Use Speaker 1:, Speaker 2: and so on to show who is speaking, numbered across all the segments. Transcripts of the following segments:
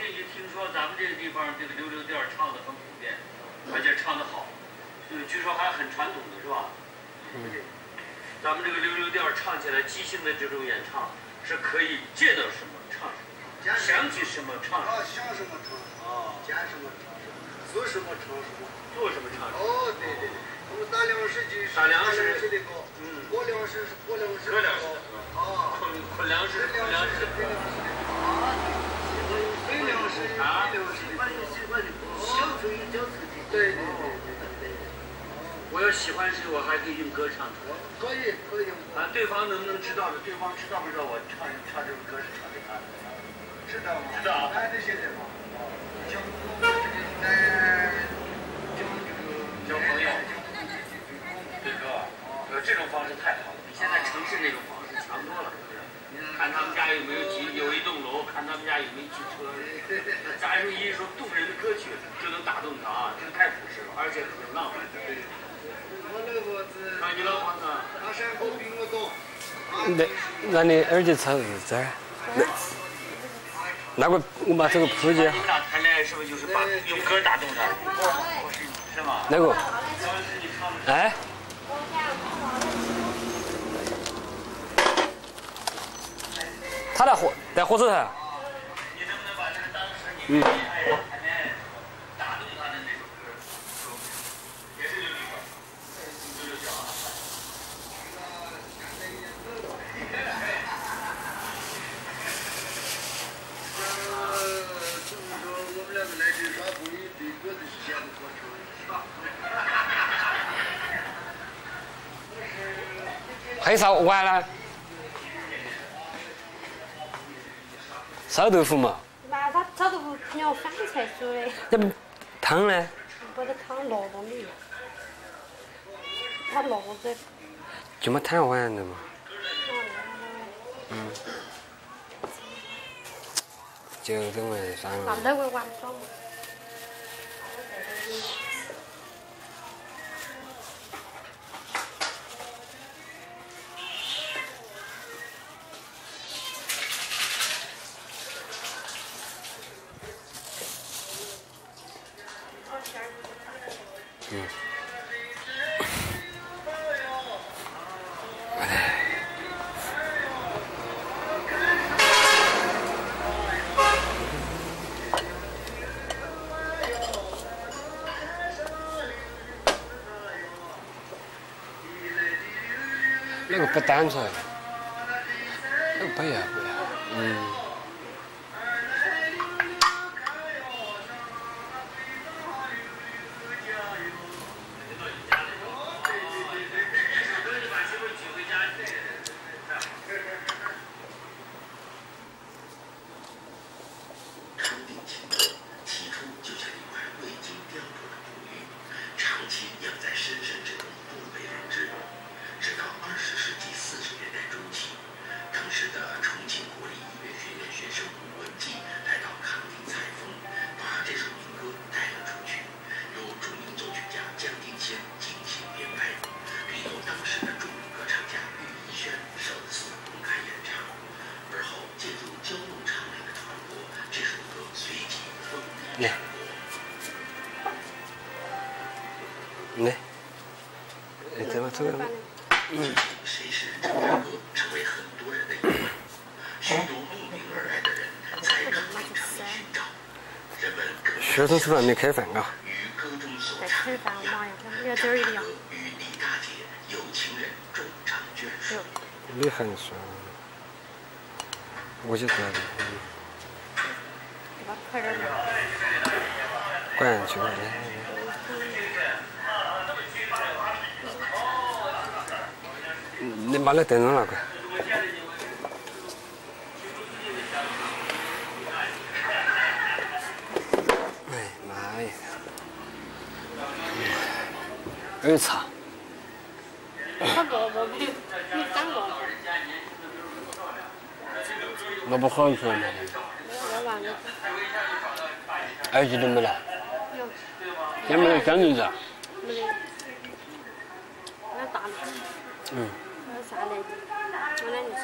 Speaker 1: 近就听说咱们这个地方这个溜溜调唱的很普遍，而且唱得好，据说还很传统的是吧？咱们这个溜溜调唱起来即兴的这种演唱，是可以见到什么唱什么，想起什么唱什么。
Speaker 2: 想什么唱什么，见什么唱什么，做什么唱什么，
Speaker 1: 做什么唱什么。
Speaker 2: 哦，对对，我们打粮食就是
Speaker 1: 打粮食
Speaker 2: 的歌，过粮食是过粮食的歌，啊，
Speaker 1: 捆粮食，捆粮食，
Speaker 2: 分粮食的歌，分粮食，
Speaker 1: 啊，
Speaker 2: 小嘴交自己，对对对。
Speaker 1: 我要喜欢谁，我还可以用歌唱出来。
Speaker 2: 可以可以。
Speaker 1: 啊，对方能不能知道的？对方知道不知道我唱这首歌是唱给他的？
Speaker 2: 知道吗？
Speaker 1: 知道。
Speaker 2: 哎，这些人嘛，交
Speaker 1: 朋友。对哥，这种方式太好了，比现在城市那种方式强多了。看他们家有没有一栋楼，看他们家有没有汽车。咱是一首动人的歌曲，就能打动他啊！这太朴实了，而且很浪漫。
Speaker 2: 我老婆子。
Speaker 1: 啊，你老婆子？
Speaker 2: 他山口比我多。
Speaker 3: 那你耳机插是这儿？那个我把这个铺接。
Speaker 1: 你们俩谈恋爱是不是就是把用歌打动他？是吗？
Speaker 3: 那个。哎。他在火车上。
Speaker 1: 你能不能把这个当时你谈恋爱打动他的那首歌说出来？也是溜溜调，溜溜调啊。
Speaker 2: 这么说我们两个来这耍朋友，对歌的时间多长？
Speaker 3: 还啥完了？烧豆腐嘛。
Speaker 4: 那他炒豆腐要饭菜煮的。
Speaker 3: 那不汤呢？
Speaker 4: 把这汤落到里，他落在。
Speaker 3: 就没汤完的嘛。就这么算了。
Speaker 4: 那会完妆吗？
Speaker 3: 那个不单纯，那个不要。来，怎么做？
Speaker 5: 谁是这首歌成为很多人的疑问，许多慕名而来的人在康定场里寻找，人们更
Speaker 3: 学生吃饭没开饭啊？
Speaker 5: 与歌中所唱的一样，唱歌与李大姐有情人终成眷属。
Speaker 3: 你很爽，我就知道。管去吧。你把那灯笼拿过来。哎妈呀！耳茶。
Speaker 4: 他萝卜没长萝卜。
Speaker 3: 萝卜好吃吗？耳机都没了。有没有姜子子？
Speaker 4: 没得。那大的。那啥来着？我那就吃。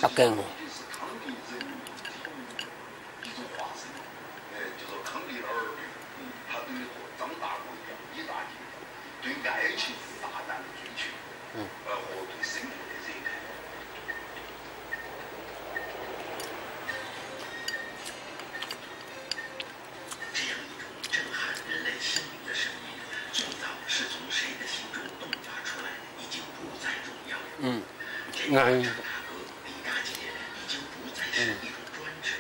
Speaker 3: 要跟我。
Speaker 2: 就是康帝的儿女，他等于和张大国一样，一大一小，对爱情大胆的追求，和对生活的热爱。
Speaker 5: 这样一种震撼人类心灵的声音，最早是从谁的心中迸发出来，已经不再重要。这个张大哥、李大姐已经不再是一种专制，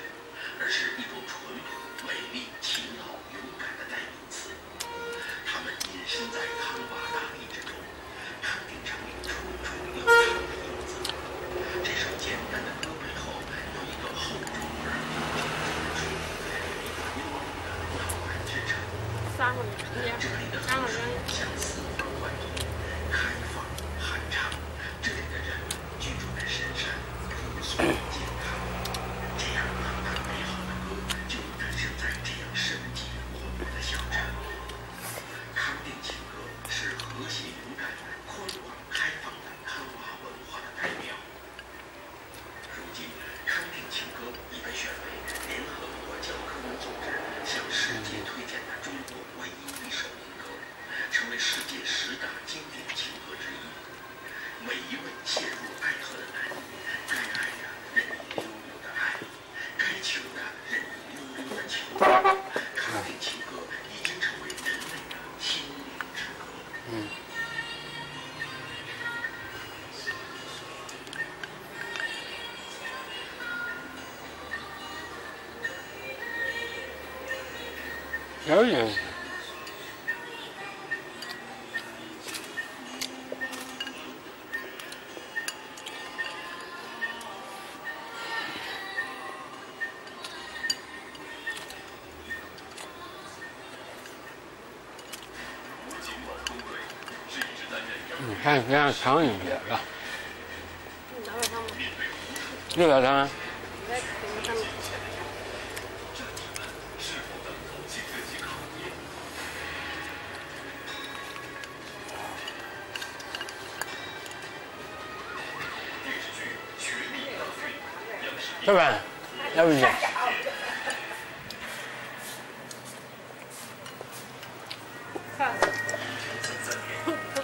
Speaker 5: 而是一种淳朴、美丽、勤劳、勇敢的代名词。他们隐身在康瓦大地之中，康定城里处处有他们的影子。这首简单的歌背后，有一个厚重而明确的水，有一个悠远的浩然之城。这里的河水相似而贯通，开放酣畅。这里的人居住在深山，朴素健康。这样浪漫美好的歌，就诞生在这样生机活泼的小镇。康定情歌是和谐勇敢、宽广开放的康瓦文化的代表。如今，康定情歌已被选为联合国教科文组织向世界推荐的中国唯一一首民歌，成为世界10大经典情歌之一。每一位陷入爱河的男人，该爱的任你溜溜的爱，该求的任你溜溜的求。康定情歌已经成为人类的心灵之歌。
Speaker 3: 有点。看非常长一些啊。六小汤。是吧？要不然。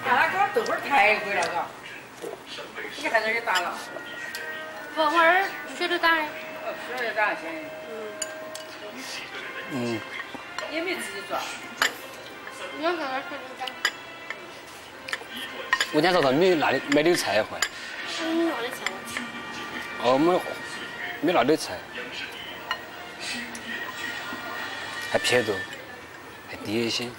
Speaker 6: 那个豆腐太贵了，嘎！你看那个大了。
Speaker 4: 不，我儿学的大。
Speaker 6: 学的大钱。也没自己做。
Speaker 4: 我刚刚学的大。
Speaker 3: 我家早上没那里菜回。
Speaker 4: 你拿的菜。
Speaker 3: 哦，没那里菜，还便宜多，还低一些，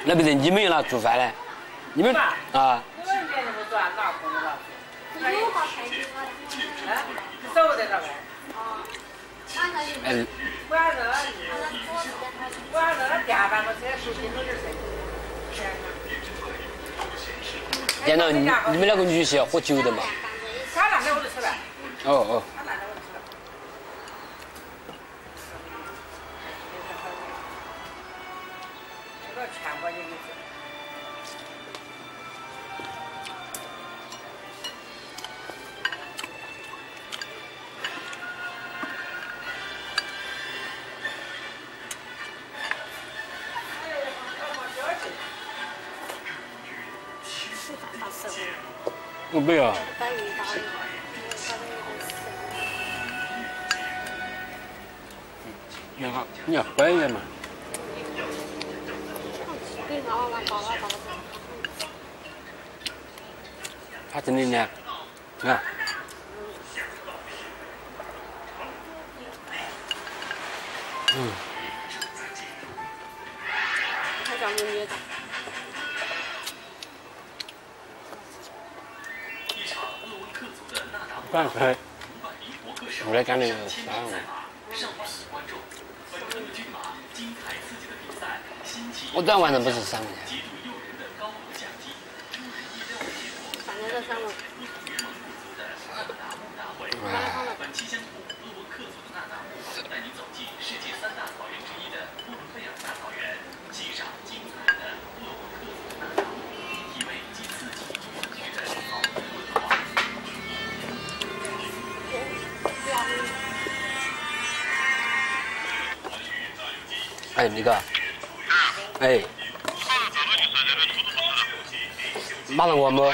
Speaker 3: 那不是你们用那做饭嘞？你们啊？
Speaker 6: 我们别那么做，哪空的了？
Speaker 4: 有好看的吗？
Speaker 6: 手在那呗。
Speaker 3: 哎。
Speaker 6: 我要那电饭锅这手机弄点菜。
Speaker 3: 见到你们那个女婿要喝酒的嘛？
Speaker 6: 他那在我就吃饭。
Speaker 3: 哦。
Speaker 6: 全国的意思。
Speaker 3: 我不要。你要白一点嘛？他真的呢，看。
Speaker 4: 他叫你女的。
Speaker 3: 半回。我来干那个啥我。我昨天晚上不是3块钱。
Speaker 4: 反正这3个。
Speaker 5: 本期先普鄂温克族的纳纳姆带您走进世界3大草原之一的呼伦贝尔大草原，欣赏精彩的鄂温克族纳纳姆，体味既刺激又有趣的草原文化。
Speaker 3: 哎，那个，哎，马上我们。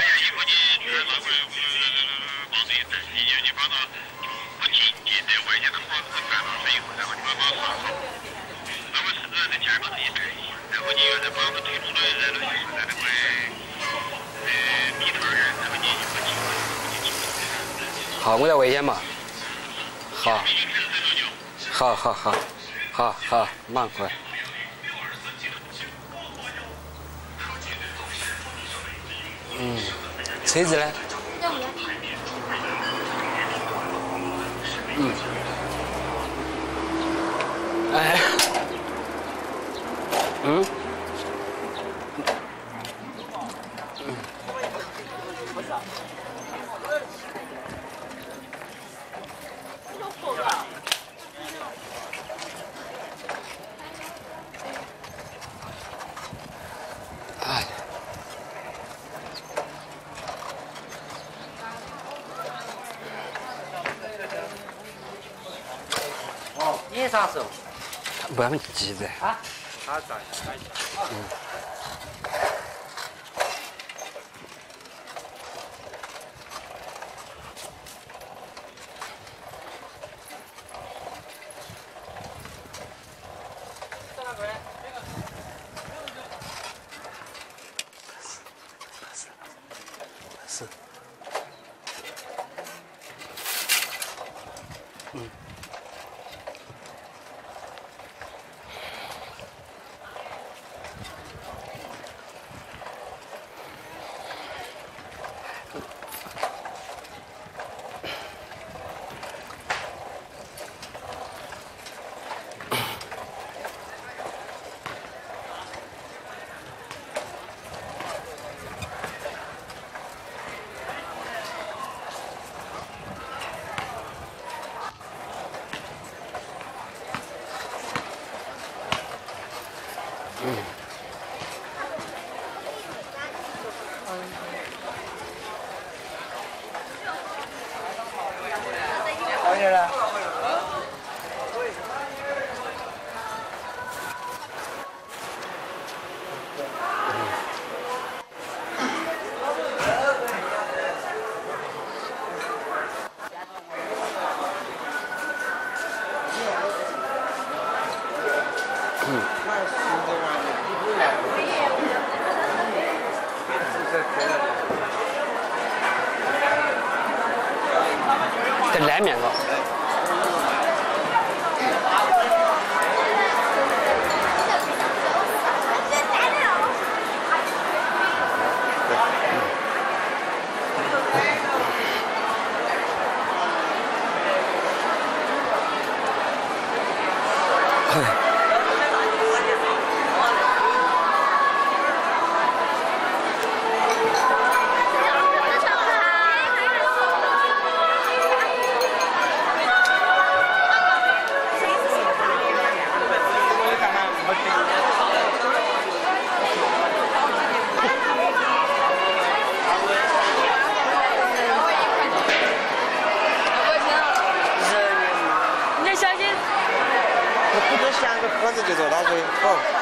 Speaker 3: 好，我要危险嘛。好，马上过来。车子呢？哎。
Speaker 1: 你啥时候？
Speaker 3: 不要急着。
Speaker 1: 啊？他咋？
Speaker 3: 是。
Speaker 1: 到这了。
Speaker 3: 这来面了。
Speaker 7: 不就像个壳子就做到最后。